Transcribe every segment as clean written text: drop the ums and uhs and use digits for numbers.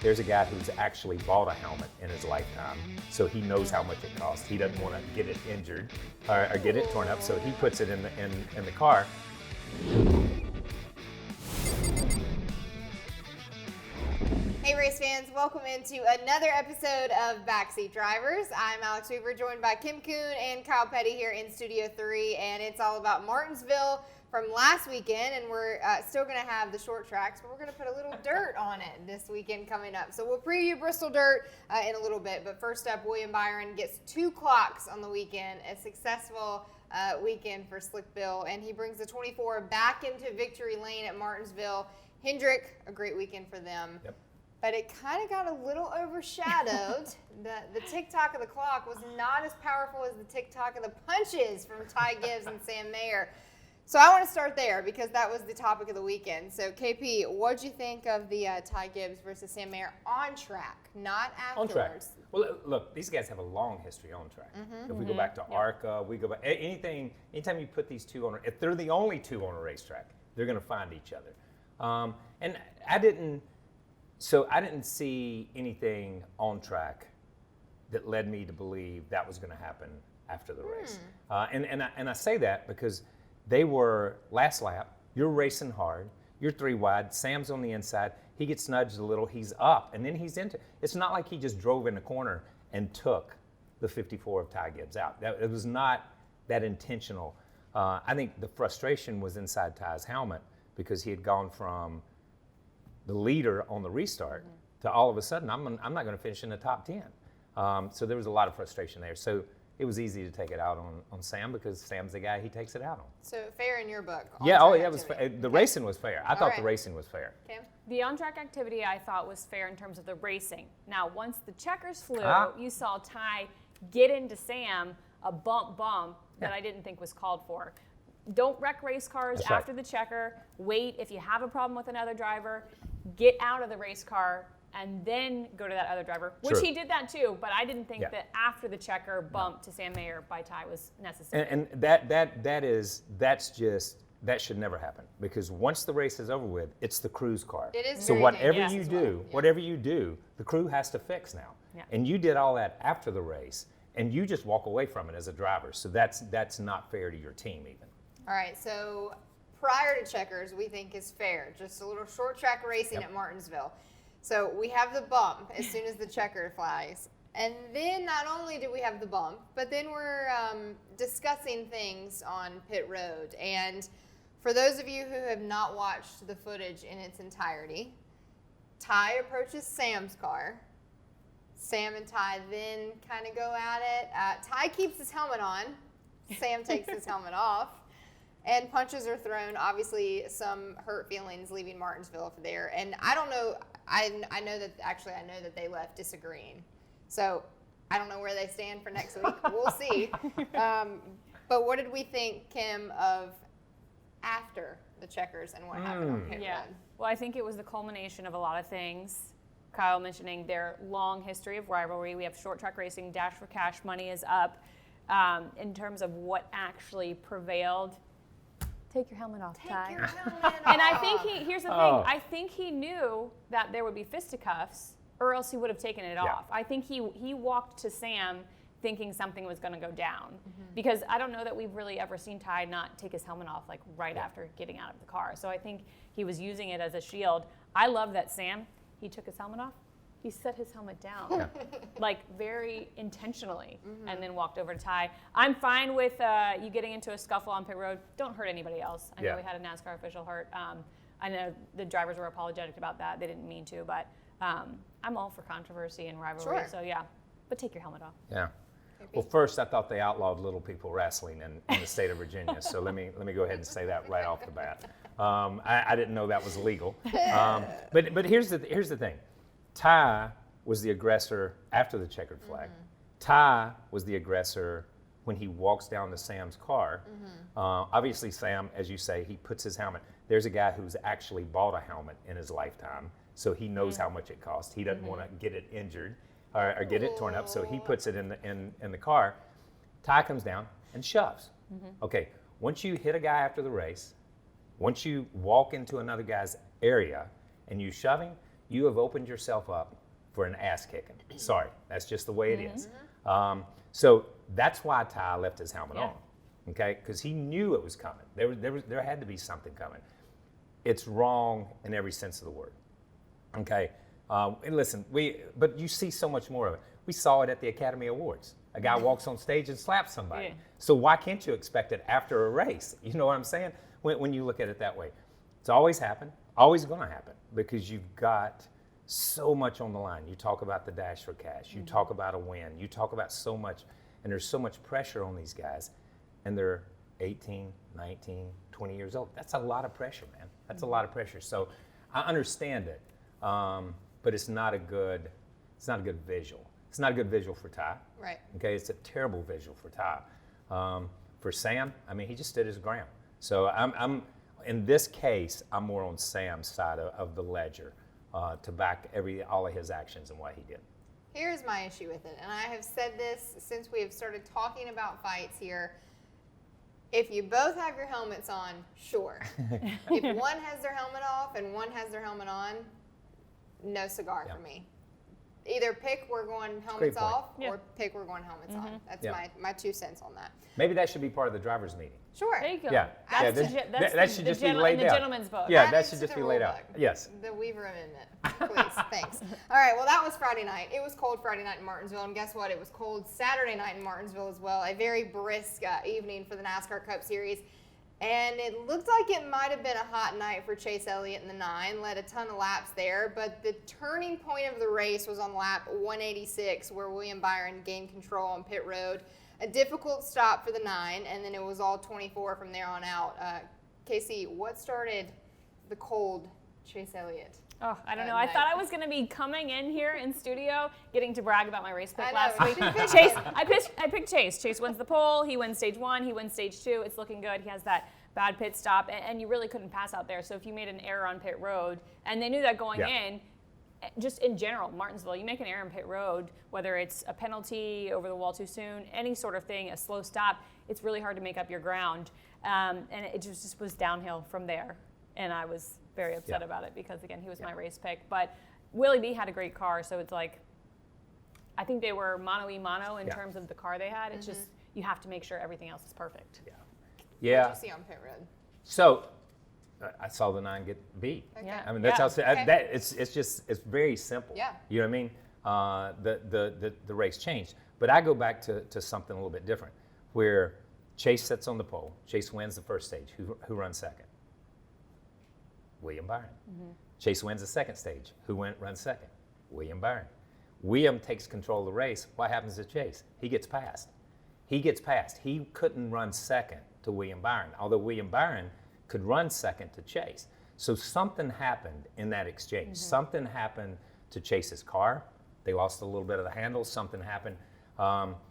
there's a guy who's actually bought a helmet in his lifetime, so he knows how much it costs. He doesn't want to get it injured or get it torn up, so he puts it in the car. Hey race fans, welcome into another episode of Backseat Drivers. I'm Alex Weaver, joined by Kim Coon and Kyle Petty here in Studio 3, and it's all about Martinsville from last weekend, and we're still going to have the short tracks, but we're going to put a little dirt on it this weekend coming up. So we'll preview Bristol Dirt in a little bit, but first up, Byron gets 2 clocks on the weekend, a successful weekend for Slick Bill, and he brings the 24 back into victory lane at Martinsville. Hendrick, a great weekend for them. Yep. But it kind of got a little overshadowed. The tick-tock of the clock was not as powerful as the tick-tock of the punches from Ty Gibbs and Sam Mayer. So I want to start there because that was the topic of the weekend. So KP, what'd you think of the Ty Gibbs versus Sam Mayer on track, not afterwards? On track. Well, look, these guys have a long history on track. If we go back to ARCA, we go back, anytime you put these two on, if they're the only two on a racetrack, they're going to find each other. And I didn't see anything on track that led me to believe that was going to happen after the race. And I say that because they were last lap, you're racing hard, you're 3 wide, Sam's on the inside, he gets nudged a little, he's up, and then he's into, it's not like he just drove in the corner and took the 54 of Ty Gibbs out. It was not that intentional. I think the frustration was inside Ty's helmet because he had gone from the leader on the restart to all of a sudden, I'm not going to finish in the top 10. So there was a lot of frustration there. So it was easy to take it out on Sam because Sam's the guy he takes it out on. So fair in your book? Yeah, it was fair. The racing was fair. I thought the racing was fair. Kim? The on-track activity I thought was fair in terms of the racing. Now, once the checkers flew, you saw Ty get into Sam, a bump that I didn't think was called for. Don't wreck race cars after the checker. Wait, if you have a problem with another driver, get out of the race car and then go to that other driver, which he did that too, but I didn't think that after the checker bump to Sam Mayer by Ty was necessary. And that should never happen because once the race is over with, it's the crew's car. It is so very whatever you do, the crew has to fix now. Yeah. And you did all that after the race, and you just walk away from it as a driver. So that's not fair to your team even. All right, so prior to checkers, we think is fair. Just a little short track racing at Martinsville. So we have the bump as soon as the checker flies. And then not only do we have the bump, but then we're discussing things on pit road. And for those of you who have not watched the footage in its entirety, Ty approaches Sam's car. Sam and Ty then kind of go at it. Ty keeps his helmet on. Sam takes his helmet off. And punches are thrown. Obviously, some hurt feelings leaving Martinsville there. And I don't know. I know that they left disagreeing. So I don't know where they stand for next week. We'll see. But what did we think, Kim, of after the checkers and what happened on pit road? Well, I think it was the culmination of a lot of things. Kyle mentioning their long history of rivalry. We have short track racing. Dash for Cash money is up. In terms of what actually prevailed. Take your helmet off, Ty. Take your helmet off. And I think here's the thing. I think he knew that there would be fisticuffs, or else he would have taken it off. I think he walked to Sam thinking something was going to go down. Because I don't know that we've really ever seen Ty not take his helmet off like right after getting out of the car. So I think he was using it as a shield. I love that Sam, he took his helmet off. He set his helmet down, like very intentionally, and then walked over to Ty. I'm fine with you getting into a scuffle on pit road. Don't hurt anybody else. I know we had a NASCAR official hurt. I know the drivers were apologetic about that. They didn't mean to, but I'm all for controversy and rivalry. So but take your helmet off. Yeah. Well, first, I thought they outlawed little people wrestling in the state of Virginia. So let me go ahead and say that right off the bat. I didn't know that was illegal. But here's the thing. Ty was the aggressor after the checkered flag. Ty was the aggressor when he walks down to Sam's car. Obviously, Sam, as you say, he puts his helmet. There's a guy who's actually bought a helmet in his lifetime, so he knows how much it costs. He doesn't want to get it injured or get it torn up, so he puts it in the car. Ty comes down and shoves. Okay, once you hit a guy after the race, once you walk into another guy's area and you shove him, you have opened yourself up for an ass kicking. Sorry, that's just the way it is. So that's why Ty left his helmet on, okay? Because he knew it was coming. There had to be something coming. It's wrong in every sense of the word, okay? And listen, but you see so much more of it. We saw it at the Academy Awards. A guy walks on stage and slaps somebody. Yeah. So why can't you expect it after a race? You know what I'm saying? When you look at it that way. It's always happened, always gonna happen, because you've got so much on the line. You talk about the dash for cash. You talk about a win. You talk about so much, and there's so much pressure on these guys, and they're 18, 19, 20 years old. That's a lot of pressure, man. That's a lot of pressure. So I understand it, but it's not a good visual. It's not a good visual for Ty. Right. Okay, it's a terrible visual for Ty. For Sam, I mean, he just stood his ground. So I'm in this case, I'm more on Sam's side of the ledger. To back all of his actions and what he did. Here's my issue with it, and I have said this since we have started talking about fights here. If you both have your helmets on, sure. If one has their helmet off and one has their helmet on, no cigar for me. Either pick we're going helmets off or pick we're going helmets on. That's my 2 cents on that. Maybe that should be part of the driver's meeting. Sure. There you go. Yeah. That should just be laid out. The gentleman's book. Yeah, Add that it should to just the be laid rule out. book. Yes. The Weaver Amendment, please. Thanks. All right, well, that was Friday night. It was cold Friday night in Martinsville, and guess what? It was cold Saturday night in Martinsville as well. A very brisk evening for the NASCAR Cup Series, and it looked like it might have been a hot night for Chase Elliott in the 9, led a ton of laps there, but the turning point of the race was on lap 186, where William Byron gained control on pit road. A difficult stop for the 9, and then it was all 24 from there on out. Casey, what started the cold Chase Elliott? Oh, I don't know. I thought I was going to be coming in here in studio, getting to brag about my race pick last week. Chase, I picked Chase. Chase wins the pole. He wins stage 1. He wins stage 2. It's looking good. He has that bad pit stop, and you really couldn't pass out there. So if you made an error on pit road, and they knew that going in, just in general, Martinsville, you make an error in pit road, whether it's a penalty, over the wall too soon, any sort of thing, a slow stop, it's really hard to make up your ground. And it just was downhill from there. And I was very upset about it because, again, he was my race pick. But Willie B had a great car, so it's like, I think they were mano-y-mano in terms of the car they had. It's just, you have to make sure everything else is perfect. Yeah. What did you see on pit road? So I saw the 9 get beat. Okay. Yeah. I mean, that's how it's very simple. Yeah. You know what I mean? The race changed. But I go back to something a little bit different, where Chase sits on the pole. Chase wins the first stage. Who runs second? William Byron. Chase wins the second stage. Who runs second? William Byron. William takes control of the race. What happens to Chase? He gets passed. He couldn't run second to William Byron, although William Byron could run second to Chase. So something happened in that exchange. Something happened to Chase's car. They lost a little bit of the handle. Something happened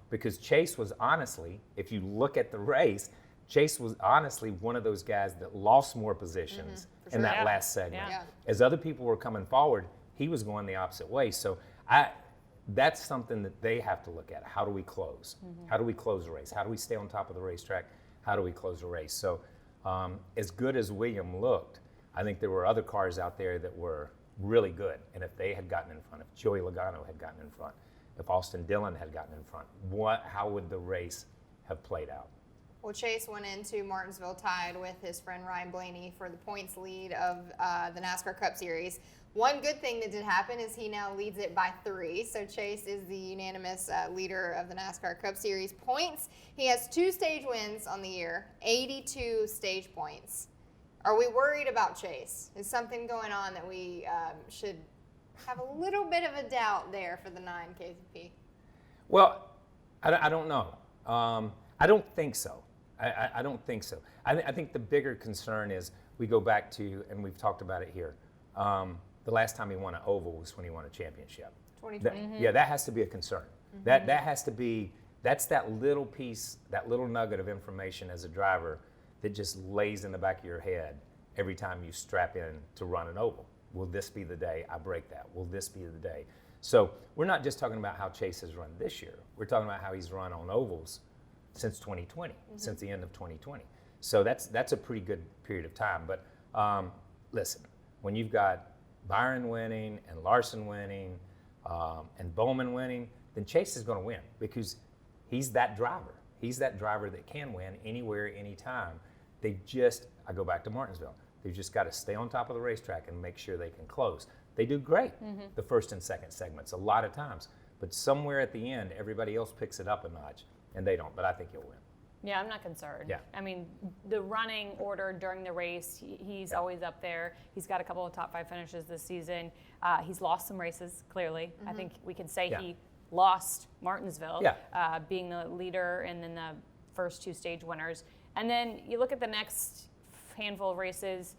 because Chase was honestly, if you look at the race, Chase was honestly one of those guys that lost more positions in that last segment. Yeah. As other people were coming forward, he was going the opposite way. So that's something that they have to look at. How do we close? How do we close the race? How do we stay on top of the racetrack? How do we close the race? So as good as William looked, I think there were other cars out there that were really good. And if they had gotten in front, if Joey Logano had gotten in front, if Austin Dillon had gotten in front, how would the race have played out? Well, Chase went into Martinsville tied with his friend Ryan Blaney for the points lead of the NASCAR Cup Series. One good thing that did happen is he now leads it by 3. So Chase is the unanimous leader of the NASCAR Cup Series points. He has 2 stage wins on the year, 82 stage points. Are we worried about Chase? Is something going on that we should have a little bit of a doubt there for the 9 KCP? Well, I don't know. I don't think so. I don't think so. I think the bigger concern is we go back to, and we've talked about it here, the last time he won an oval was when he won a championship. 2020. Yeah, that has to be a concern. That has to be, that's that little piece, that little nugget of information as a driver that just lays in the back of your head every time you strap in to run an oval. Will this be the day I break that? Will this be the day? So we're not just talking about how Chase has run this year. We're talking about how he's run on ovals since 2020, since the end of 2020. So that's a pretty good period of time. But listen, when you've got Byron winning and Larson winning and Bowman winning, then Chase is going to win because he's that driver. He's that driver that can win anywhere, anytime. I go back to Martinsville. They've just got to stay on top of the racetrack and make sure they can close. They do great, the first and second segments, a lot of times. But somewhere at the end, everybody else picks it up a notch, and they don't. But I think he'll win. Yeah, I'm not concerned. Yeah. I mean, the running order during the race, he's always up there. He's got a couple of top 5 finishes this season. He's lost some races, clearly. I think we can say he lost Martinsville, being the leader and then the first 2 stage winners. And then you look at the next handful of races.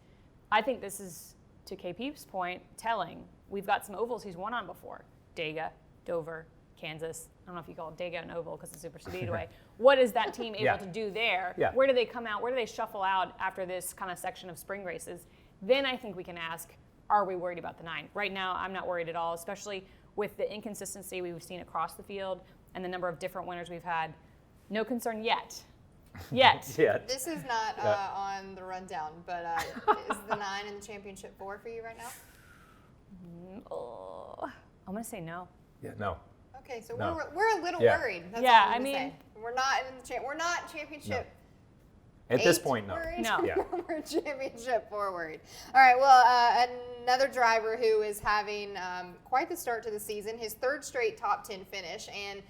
I think this is, to KP's point, telling. We've got some ovals he's won on before. Dega, Dover, Kansas. I don't know if you call it Dega an oval because it's Super Speedway. What is that team able to do there? Yeah. Where do they come out? Where do they shuffle out after this kind of section of spring races? Then I think we can ask, are we worried about the 9? Right now, I'm not worried at all, especially with the inconsistency we've seen across the field and the number of different winners we've had. No concern yet. Yet. This is not on the rundown, but is the 9 in the championship 4 for you right now? I'm going to say no. Yeah, no. Okay, so No. we're a little worried. That's all I'm gonna say. We're not in the we're not championship. At this 8 point, no. worried. No. We're championship 4 worried. All right. Well, another driver who is having quite the start to the season. His 3rd straight top 10 finish, and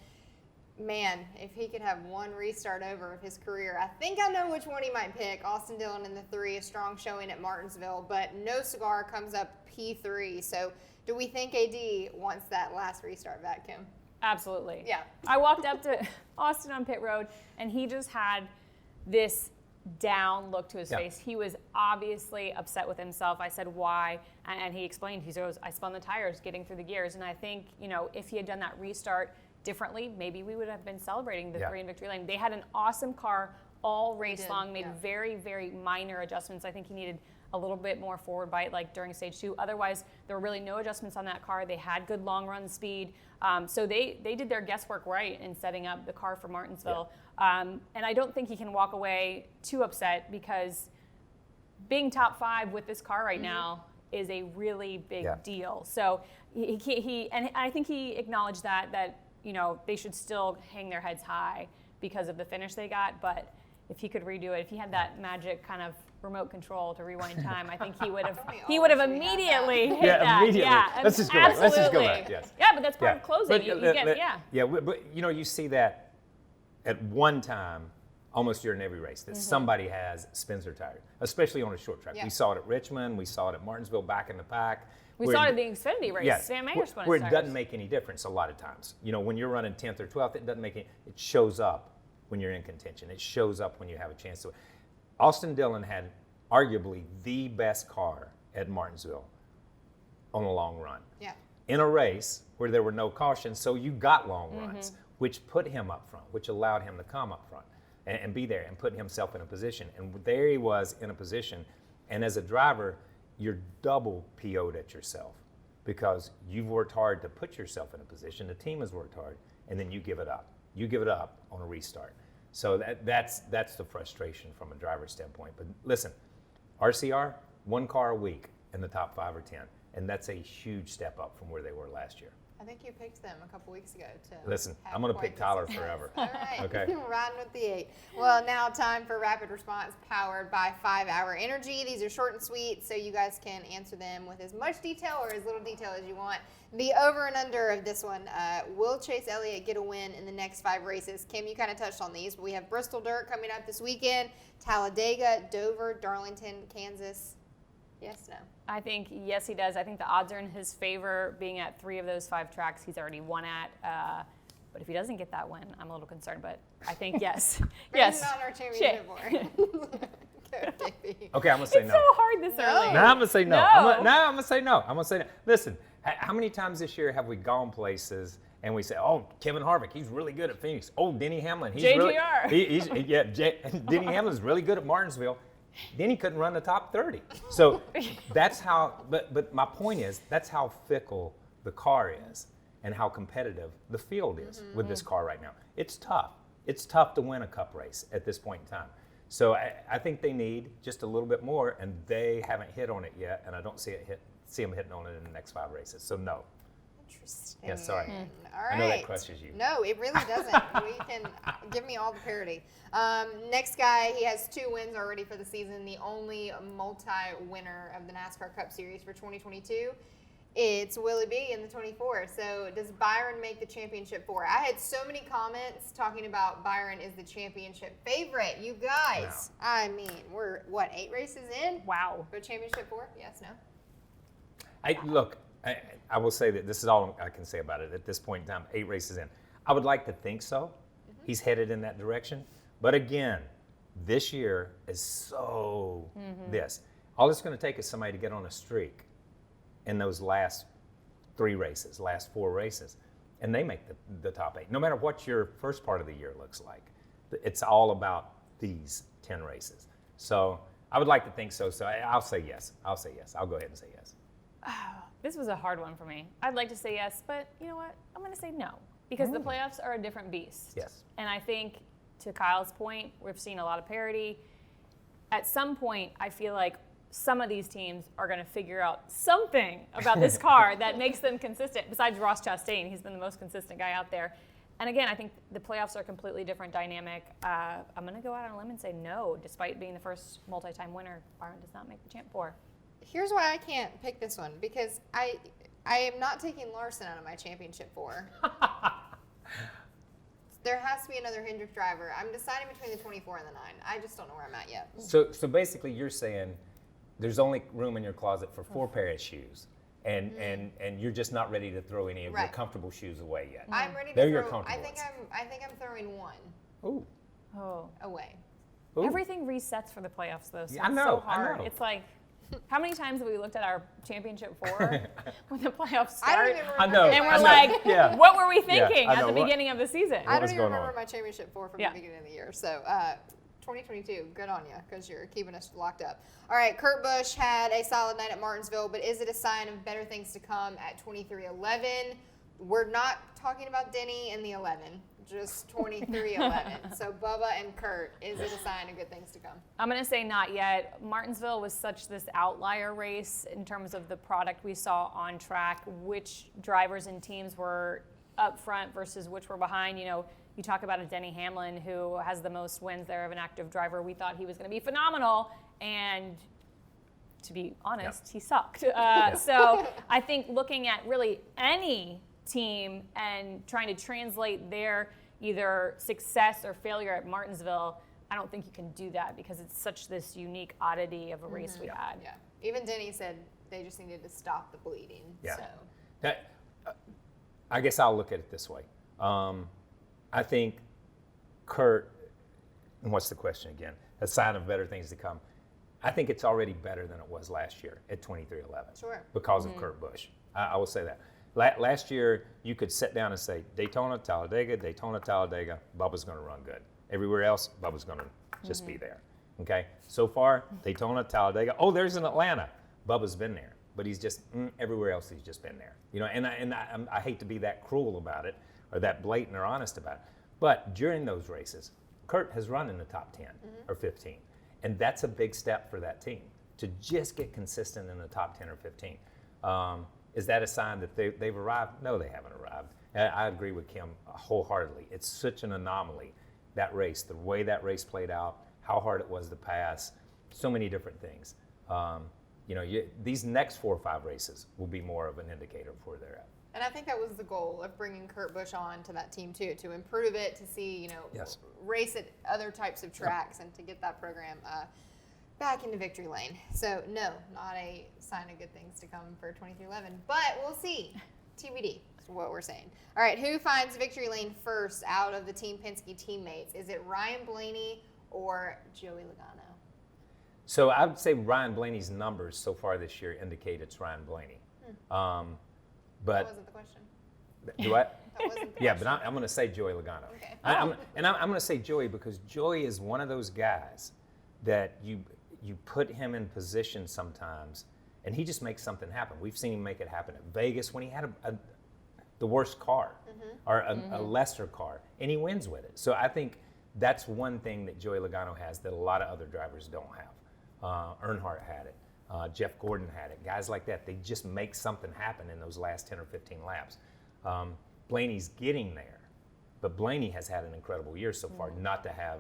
man, if he could have one restart over of his career, I think I know which one he might pick. Austin Dillon in the 3, a strong showing at Martinsville, but no cigar comes up P3. So, do we think AD wants that last restart back, Kim? Absolutely. Yeah. I walked up to Austin on pit road, and he just had this down look to his face. He was obviously upset with himself. I said, why? And he explained, he goes, I spun the tires getting through the gears. And I think, if he had done that restart differently, maybe we would have been celebrating the 3 in victory lane. They had an awesome car all race long, made very, very minor adjustments. I think he needed a little bit more forward bite like during stage 2. Otherwise, there were really no adjustments on that car. They had good long run speed. So they did their guesswork right in setting up the car for Martinsville. And I don't think he can walk away too upset because being top 5 with this car right now is a really big deal. So he and I think he acknowledged that they should still hang their heads high because of the finish they got. But if he could redo it, if he had that magic kind of remote control to rewind time, I think he would have immediately hit that. Immediately. Yeah, let's just go back. Let's just go back. Yes. Yeah, but that's part of closing. But, but you see that at one time almost during every race that somebody spins their tire, especially on a short track. We saw it at Richmond. We saw it at Martinsville back in the pack. We saw it at the Xfinity race. Sam Mayer spun his where it tires. doesn't make any difference a lot of times. When you're running 10th or 12th, it doesn't make it shows up when you're in contention. It shows up when you have a chance to. Austin Dillon had arguably the best car at Martinsville on a long run. Yeah. In a race where there were no cautions, so you got long runs, which put him up front, which allowed him to come up front and be there and put himself in a position. And there he was in a position. And as a driver, you're double PO'd at yourself because you've worked hard to put yourself in a position, the team has worked hard, and then you give it up. You give it up on a restart. So that's the frustration from a driver's standpoint. But listen, RCR, 1 car a week in the top 5 or 10, and that's a huge step up from where they were last year. I think you picked them a couple weeks ago to. Listen, I'm going to pick Tyler forever. All right. Okay. Riding with the 8. Well, now time for rapid response powered by 5-Hour Energy. These are short and sweet, so you guys can answer them with as much detail or as little detail as you want. The over and under of this one, will Chase Elliott get a win in the next 5 races? Kim, you kind of touched on these, but we have Bristol Dirt coming up this weekend, Talladega, Dover, Darlington, Kansas. Yes, no? I think, yes, he does. I think the odds are in his favor being at 3 of those 5 tracks he's already won at. But if he doesn't get that win, I'm a little concerned. But I think yes. Yes. Not our championship board. Okay, I'm going to say it's no. so hard this early. No, I'm going to say no. No. I'm going to say no. I'm going to say no. Listen, how many times this year have we gone places and we say, oh, Kevin Harvick, he's really good at Phoenix. Oh, Denny Hamlin. He's JGR. Denny Hamlin's really good at Martinsville. Then he couldn't run the top 30. So that's how, but my point is, that's how fickle the car is and how competitive the field is with this car right now. It's tough. It's tough to win a cup race at this point in time. So I think they need just a little bit more, and they haven't hit on it yet, and I don't see it see him hitting on it in the next 5 races. So no. Interesting. Yeah, sorry. All right. I know that crushes you. No, it really doesn't. We can give me all the parity. Next guy, he has 2 wins already for the season. The only multi-winner of the NASCAR Cup Series for 2022. It's Willie B in the 24. So does Byron make the championship 4? I had so many comments talking about Byron is the championship favorite. You guys, No. I mean, we're, what, 8 races in? Wow. For championship 4? Yes, no? Look, I will say that this is all I can say about it at this point in time, 8 races in. I would like to think so. He's headed in that direction. But again, this year is so this. All it's going to take is somebody to get on a streak in those last 3 races, last 4 races, and they make the top 8. No matter what your first part of the year looks like, it's all about these 10 races. So I would like to think so. So I'll say yes. I'll say yes. I'll go ahead and say yes. This was a hard one for me. I'd like to say yes, but you know what? I'm going to say no because the playoffs are a different beast. Yes. And I think, to Kyle's point, we've seen a lot of parity. At some point, I feel like some of these teams are going to figure out something about this car that makes them consistent. Besides Ross Chastain, he's been the most consistent guy out there. And again, I think the playoffs are a completely different dynamic. I'm going to go out on a limb and say no, despite being the first multi-time winner. Byron does not make the Champ 4. Here's why I can't pick this one, because I am not taking Larson out of my championship 4. There has to be another Hendrick driver. I'm deciding between the 24 and the 9. I just don't know where I'm at yet. So basically you're saying there's only room in your closet for 4 pairs of shoes, and you're just not ready to throw any of your comfortable shoes away yet. I'm ready to They're your throw. comfortable I think I'm throwing 1 Oh. away. Ooh. Everything resets for the playoffs, though. So Yeah, I it's know, so hard. I know. It's like, how many times have we looked at our championship 4 when the playoffs I don't start? even remember. I know. And we're I know. like, Yeah. what were we Yeah, thinking I at know. the What- beginning of the season? I don't was even going remember on? my championship 4 from Yeah. the beginning of the year. So 2022, good on you, because you're keeping us locked up. All right, Kurt Busch had a solid night at Martinsville, but is it a sign of better things to come at 23-11? We're not talking about Denny in the 11, just 23-11. So Bubba and Kurt, is it a sign of good things to come? I'm going to say not yet. Martinsville was such this outlier race in terms of the product we saw on track, which drivers and teams were up front versus which were behind. You know, you talk about a Denny Hamlin who has the most wins there of an active driver. We thought he was going to be phenomenal, and to be honest, he sucked. So I think looking at really any team and trying to translate their either success or failure at Martinsville, I don't think you can do that because it's such this unique oddity of a race we had. Yeah. Even Denny said they just needed to stop the bleeding. Yeah. So. That, I guess I'll look at it this way. I think Kurt, and what's the question again? A sign of better things to come. I think it's already better than it was last year at 23-11. Sure. Because of Kurt Busch. I will say that. Last year, you could sit down and say, Daytona, Talladega, Bubba's going to run good. Everywhere else, Bubba's going to just be there. Okay? So far, Daytona, Talladega. Oh, there's an Atlanta. Bubba's been there. But he's just, everywhere else, he's just been there. You know, and I hate to be that cruel about it or that blatant or honest about it. But during those races, Kurt has run in the top 10 or 15. And that's a big step for that team, to just get consistent in the top 10 or 15. Is that a sign that they've arrived? No, they haven't arrived. I agree with Kim wholeheartily. It's such an anomaly, that race, the way that race played out, how hard it was to pass, so many different things. You know, these next 4 or 5 races will be more of an indicator of where they're at. And I think that was the goal of bringing Kurt Busch on to that team too, to improve it, to see, you know, race at other types of tracks and to get that program back into victory lane. So no, not a sign of good things to come for 23-11, but we'll see. TBD is what we're saying. All right, who finds victory lane first out of the Team Penske teammates? Is it Ryan Blaney or Joey Logano? So I would say Ryan Blaney's numbers so far this year indicate it's Ryan Blaney. But That wasn't the question. Do I? That wasn't the Yeah, question. but I'm going to say Joey Logano. Okay. I'm going to say Joey because Joey is one of those guys that you put him in position sometimes, and he just makes something happen. We've seen him make it happen at Vegas when he had the worst car or a lesser car, and he wins with it. So I think that's one thing that Joey Logano has that a lot of other drivers don't have. Earnhardt had it. Jeff Gordon had it. Guys like that, they just make something happen in those last 10 or 15 laps. Blaney's getting there, but Blaney has had an incredible year so far not to have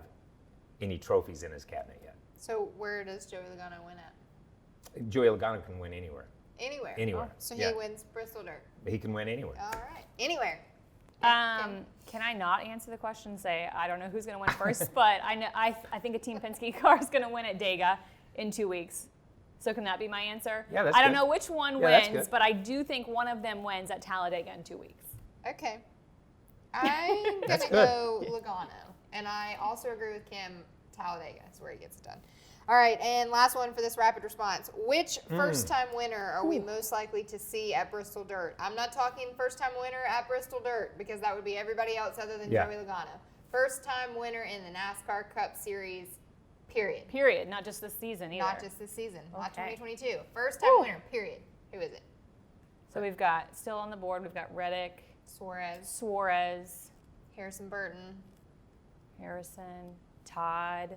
any trophies in his cabinet yet. So where does Joey Logano win at? Joey Logano can win anywhere. Anywhere. Anywhere. So he wins Bristol Dirt. He can win anywhere. All right. Anywhere. Can I not answer the question and say I don't know who's going to win first, but I think a Team Penske car is going to win at Dega in 2 weeks. So can that be my answer? Yeah, that's I don't good. know which one that's wins, good. but I do think one of them wins at Talladega in 2 weeks. Okay. I'm going to go Logano. And I also agree with Kim, Talladega is where he gets it done. All right, and last one for this rapid response. Which first-time winner are we most likely to see at Bristol Dirt? I'm not talking first-time winner at Bristol Dirt because that would be everybody else other than Joey Logano. First-time winner in the NASCAR Cup Series, period. Period, not just this season either. Not just this season, not Okay. 2022. First-time winner, period. Who is it? So we've got, still on the board, we've got Reddick, Suarez, Harrison Burton, Harrison, Todd.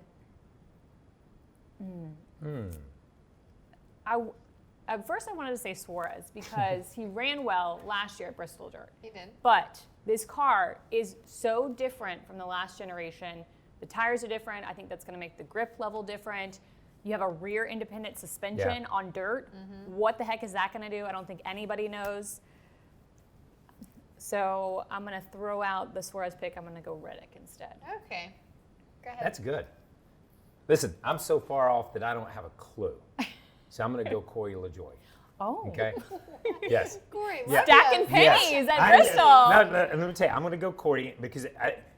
At first I wanted to say Suarez because he ran well last year at Bristol Dirt. He did. But this car is so different from the last generation. The tires are different. I think that's going to make the grip level different. You have a rear independent suspension on dirt. What the heck is that going to do? I don't think anybody knows. So I'm going to throw out the Suarez pick. I'm going to go Reddick instead. Okay. Go ahead. That's good. Listen, I'm so far off that I don't have a clue. So I'm going to go Corey LaJoie. Oh. Okay? Yes. Corey, Stacking pennies at Bristol. No, let me tell you, I'm going to go Corey because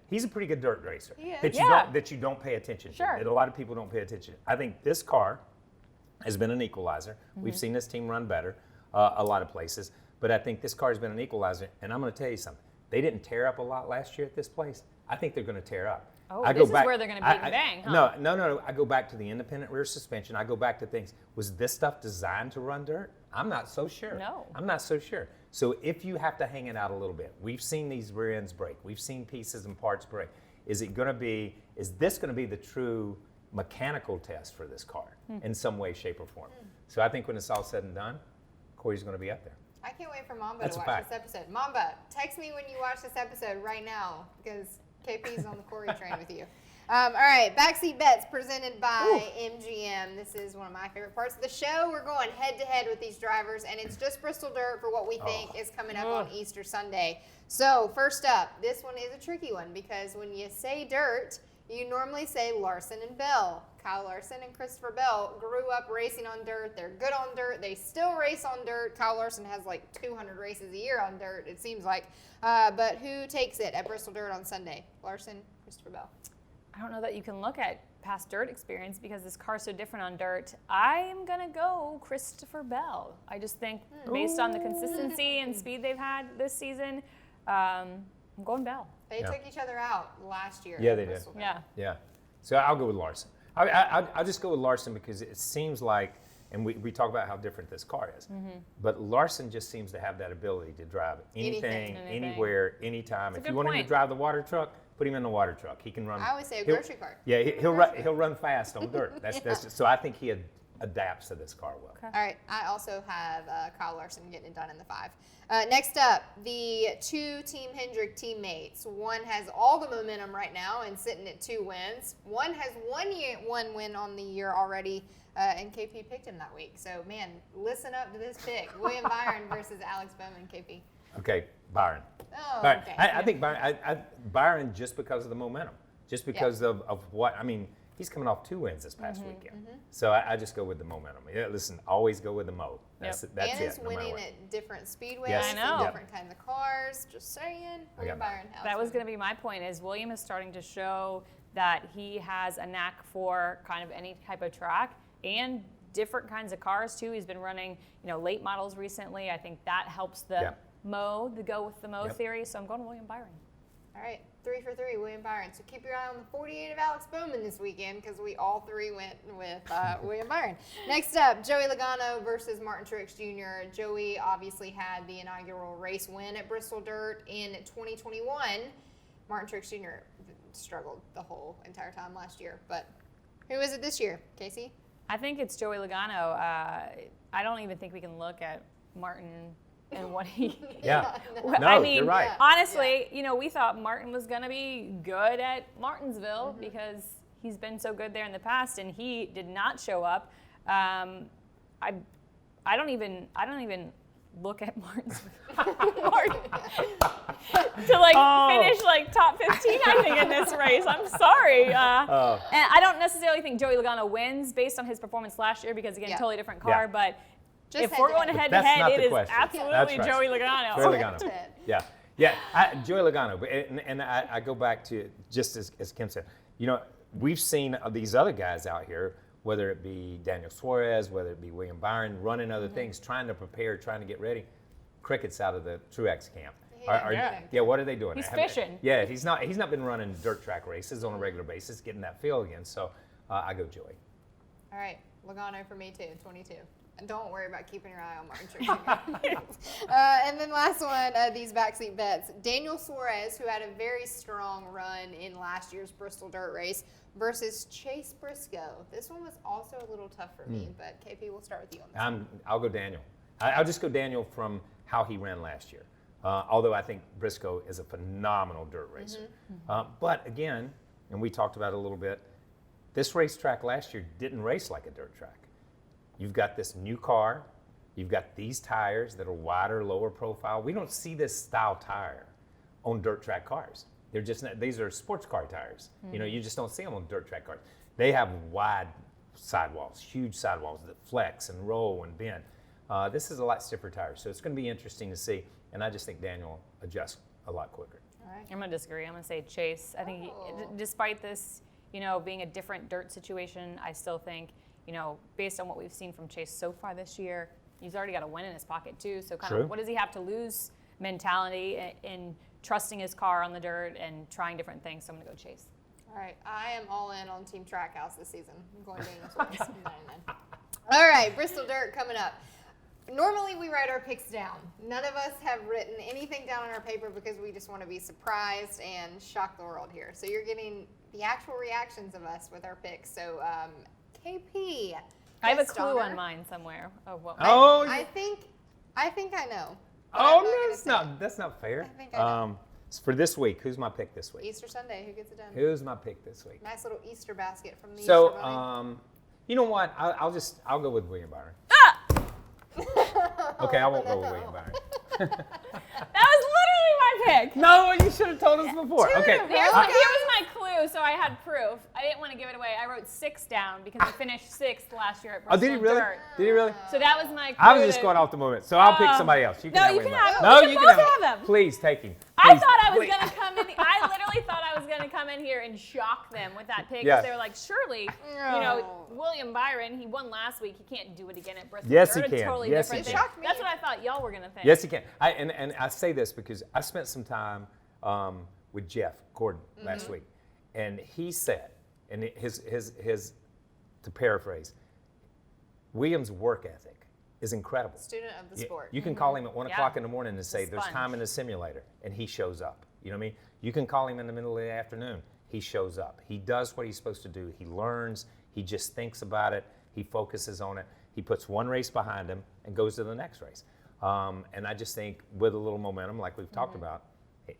he's a pretty good dirt racer. He is. That you don't pay attention Sure. to. That a lot of people don't pay attention to. I think this car has been an equalizer. We've seen this team run better a lot of places. But I think this car has been an equalizer. And I'm going to tell you something. They didn't tear up a lot last year at this place. I think they're going to tear up. Oh, this is where they're going to beat and bang, huh? No. I go back to the independent rear suspension. I go back to things. Was this stuff designed to run dirt? I'm not so sure. No. I'm not so sure. So if you have to hang it out a little bit, we've seen these rear ends break. We've seen pieces and parts break. Is this going to be the true mechanical test for this car in some way, shape, or form? So I think when it's all said and done, Corey's going to be up there. I can't wait for Mamba That's to a watch fact. this episode. Mamba, text me when you watch this episode right now because KP's on the Corey train with you. All right, Backseat Bets presented by MGM. This is one of my favorite parts of the show. We're going head-to-head with these drivers, and it's just Bristol Dirt for what we think is coming up on Easter Sunday. So first up, this one is a tricky one because when you say dirt, you normally say Larson and Bell. Kyle Larson and Christopher Bell grew up racing on dirt. They're good on dirt. They still race on dirt. Kyle Larson has like 200 races a year on dirt, it seems like. But who takes it at Bristol Dirt on Sunday? Larson, Christopher Bell. I don't know that you can look at past dirt experience because this car's so different on dirt. I'm going to go Christopher Bell. I just think based on the consistency and speed they've had this season, I'm going Bell. They took each other out last year. Yeah, at they did. Bristol Dirt. Yeah. So I'll go with Larson. I'll just go with Larson because it seems like, and we talk about how different this car is, but Larson just seems to have that ability to drive anything. Anywhere, anytime. If you want him to drive the water truck, put him in the water truck. He can run. I always say a grocery cart. Yeah, he'll run fast on dirt. That's just, so I think he adapts to this car well. Okay. All right, I also have Kyle Larson getting it done in the 5. Next up, the 2 Team Hendrick teammates. One has all the momentum right now and sitting at 2 wins. One has one win on the year already, and KP picked him that week. So, man, listen up to this pick. William Byron versus Alex Bowman, KP. Okay, Byron. Oh, Byron. okay. I think Byron just because of the momentum, just because of what, I mean, he's coming off 2 wins this past weekend. So I just go with the momentum. Yeah, listen, always go with the mo. That's and it. is No matter winning what. at different speedways Yes. I know. and different kinds of cars. Just saying. William Byron. Alex That was Bowman. going to be my point is William is starting to show that he has a knack for kind of any type of track and different kinds of cars too. He's been running, late models recently. I think that helps the go with the mo theory. So I'm going William Byron. All right, 3 for 3, William Byron. So keep your eye on the 48 of Alex Bowman this weekend because we all 3 went with William Byron. Next up, Joey Logano versus Martin Truex Jr. Joey obviously had the inaugural race win at Bristol Dirt in 2021. Martin Truex Jr. struggled the whole entire time last year. But who is it this year, Casey? I think it's Joey Logano. I don't even think we can look at Martin and what he. Yeah. No, I mean, you're right. honestly, we thought Martin was going to be good at Martinsville because he's been so good there in the past, and he did not show up. I don't even look at Martinsville to finish top 15. I think in this race. I'm sorry, and I don't necessarily think Joey Logano wins based on his performance last year because again, totally different car, but. Just if we're going head to head, it is absolutely right. Joey Logano. Joey Logano. Yeah. Joey Logano. And I go back to just as Kim said, we've seen these other guys out here, whether it be Daniel Suarez, whether it be William Byron, running other things, trying to prepare, trying to get ready. Cricket's out of the Truex camp. What are they doing? He's fishing. Yeah, he's not been running dirt track races on a regular basis, getting that feel again. So I go Joey. All right, Logano for me too, 22. And don't worry about keeping your eye on Martin Truex. And then last one, these backseat bets. Daniel Suarez, who had a very strong run in last year's Bristol Dirt race, versus Chase Briscoe. This one was also a little tough for me, but KP, we'll start with you on this. I'll go Daniel. I'll just go Daniel from how he ran last year. Although I think Briscoe is a phenomenal dirt racer. But again, and we talked about it a little bit, this racetrack last year didn't race like a dirt track. You've got this new car. You've got these tires that are wider, lower profile. We don't see this style tire on dirt track cars. They're just not, these are sports car tires. You just don't see them on dirt track cars. They have wide sidewalls, huge sidewalls that flex and roll and bend. This is a lot stiffer tire, so it's going to be interesting to see. And I just think Daniel adjusts a lot quicker. All right. I'm going to disagree. I'm going to say Chase. I think despite this, being a different dirt situation, I still think, based on what we've seen from Chase so far this year, he's already got a win in his pocket too. So kind of what does he have to lose mentality in trusting his car on the dirt and trying different things. So I'm going to go Chase. All right. I am all in on Team Trackhouse this season. I'm going Daniel Suarez. All right. Bristol Dirt coming up. Normally we write our picks down. None of us have written anything down on our paper because we just want to be surprised and shock the world here. So you're getting the actual reactions of us with our picks. So KP, I have a clue on mine somewhere of what. I think I know. That's not fair. I think I know. For this week, who's my pick this week? Easter Sunday. Who gets it done? Who's my pick this week? Nice little Easter basket from the Easter Bunny. You know what? I'll go with William Byron. Okay, I won't go with William Byron. That was literally my pick. No, you should have told us before. Okay. Here was my clue, so I had proof. I didn't want to give it away. I wrote 6 down because he finished 6th last year at Bristol Did he really? Dirt. Did he really? So that was my clue. I was just going off the moment, so I'll pick somebody else. You can have William Byron. No, you can have him. Please take him. I thought I was going to come in. I literally thought I was going to come in here and shock them with that pick. Yeah. They were like, surely, William Byron, he won last week. He can't do it again at Bristol Yes, Dirt. he can. Totally Yes, different he thing. can. That's what I thought y'all were going to think. Yes, he can. And I say this because I spent some time with Jeff Gordon last week, and he said, and his to paraphrase, William's work ethic is incredible. Student of the sport. You can call him at 1 o'clock in the morning and say, there's time in the simulator, and he shows up. You know what I mean? You can call him in the middle of the afternoon. He shows up. He does what he's supposed to do. He learns. He just thinks about it. He focuses on it. He puts one race behind him and goes to the next race. And I just think with a little momentum, like we've talked about,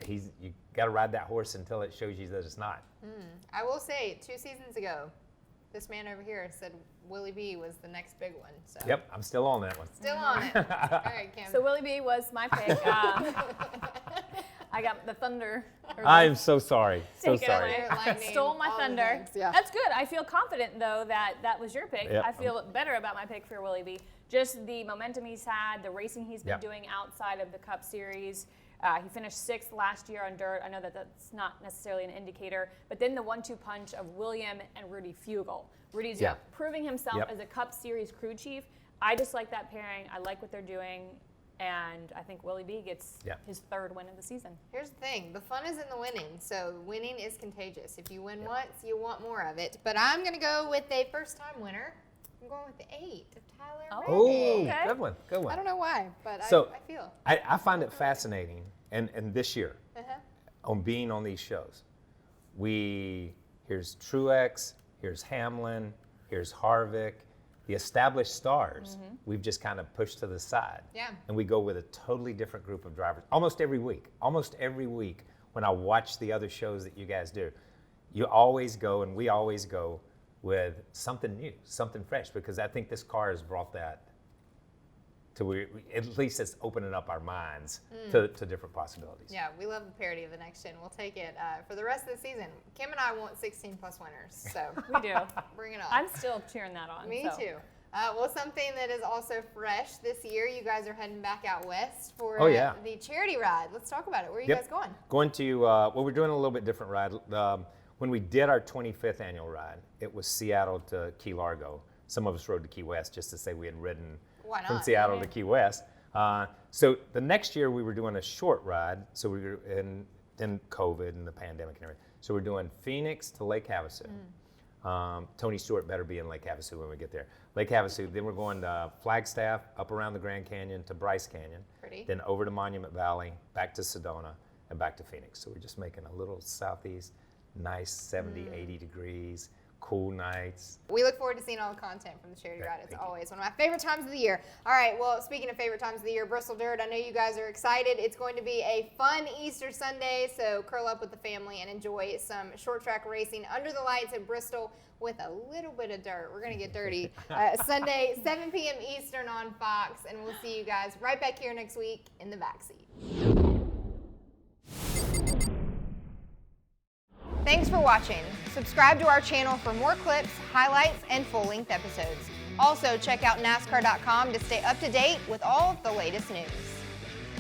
you got to ride that horse until it shows you that it's not. I will say, 2 seasons ago, this man over here said Willie B was the next big one. So. Yep, I'm still on that one. Still on it. All right, Kim. So Willie B was my pick. I got the thunder. I'm so sorry. So Take it sorry. away. Stole my thunder. Yeah. That's good. I feel confident, though, that was your pick. Yep. I feel better about my pick for Willie B. Just the momentum he's had, the racing he's been doing outside of the Cup Series. He finished 6th last year on dirt. I know that's not necessarily an indicator, but then the 1-2 punch of William and Rudy Fugle. Rudy's proving himself as a Cup Series crew chief. I just like that pairing. I like what they're doing, and I think Willie B gets his 3rd win of the season. Here's the thing. The fun is in the winning, so winning is contagious. If you win once, you want more of it. But I'm going to go with a first-time winner. I'm going with the 8 of Tyler Reddick. Oh, Okay. good one. Good one. I don't know why, but So, I feel. I find it fascinating, and this year, on being on these shows, here's Truex, here's Hamlin, here's Harvick, The established stars, we've just kind of pushed to the side. Yeah. And we go with a totally different group of drivers almost every week. Almost every week when I watch the other shows that you guys do, you always go, and we always go with something new, something fresh, because I think this car has brought that to at least it's opening up our minds to different possibilities. Yeah, we love the parity of the Next Gen. We'll take it for the rest of the season. Kim and I want 16 plus winners, so We do. bring it on. I'm still cheering that on. Me so. too. Well, something that is also fresh this year, you guys are heading back out west for the charity ride. Let's talk about it. Where are you guys going? Going to, well, we're doing a little bit different ride. When we did our 25th annual ride, it was Seattle to Key Largo. Some of us rode to Key West just to say we had ridden from Seattle to Key West. So the next year we were doing a short ride. So we were in COVID and the pandemic and everything. So we're doing Phoenix to Lake Havasu. Tony Stewart better be in Lake Havasu when we get there. Lake Havasu, then we're going to Flagstaff, up around the Grand Canyon to Bryce Canyon. Pretty. Then over to Monument Valley, back to Sedona, and back to Phoenix. So we're just making a little southeast, nice 70, 80 degrees, cool nights. We look forward to seeing all the content from the charity ride. It's always one of my favorite times of the year. All right, well, speaking of favorite times of the year, Bristol Dirt, I know you guys are excited. It's going to be a fun Easter Sunday, so curl up with the family and enjoy some short track racing under the lights at Bristol with a little bit of dirt. We're going to get dirty. Sunday, 7 p.m. Eastern on Fox, and we'll see you guys right back here next week in the backseat. Thanks for watching. Subscribe to our channel for more clips, highlights, and full-length episodes. Also, check out NASCAR.com to stay up to date with all of the latest news.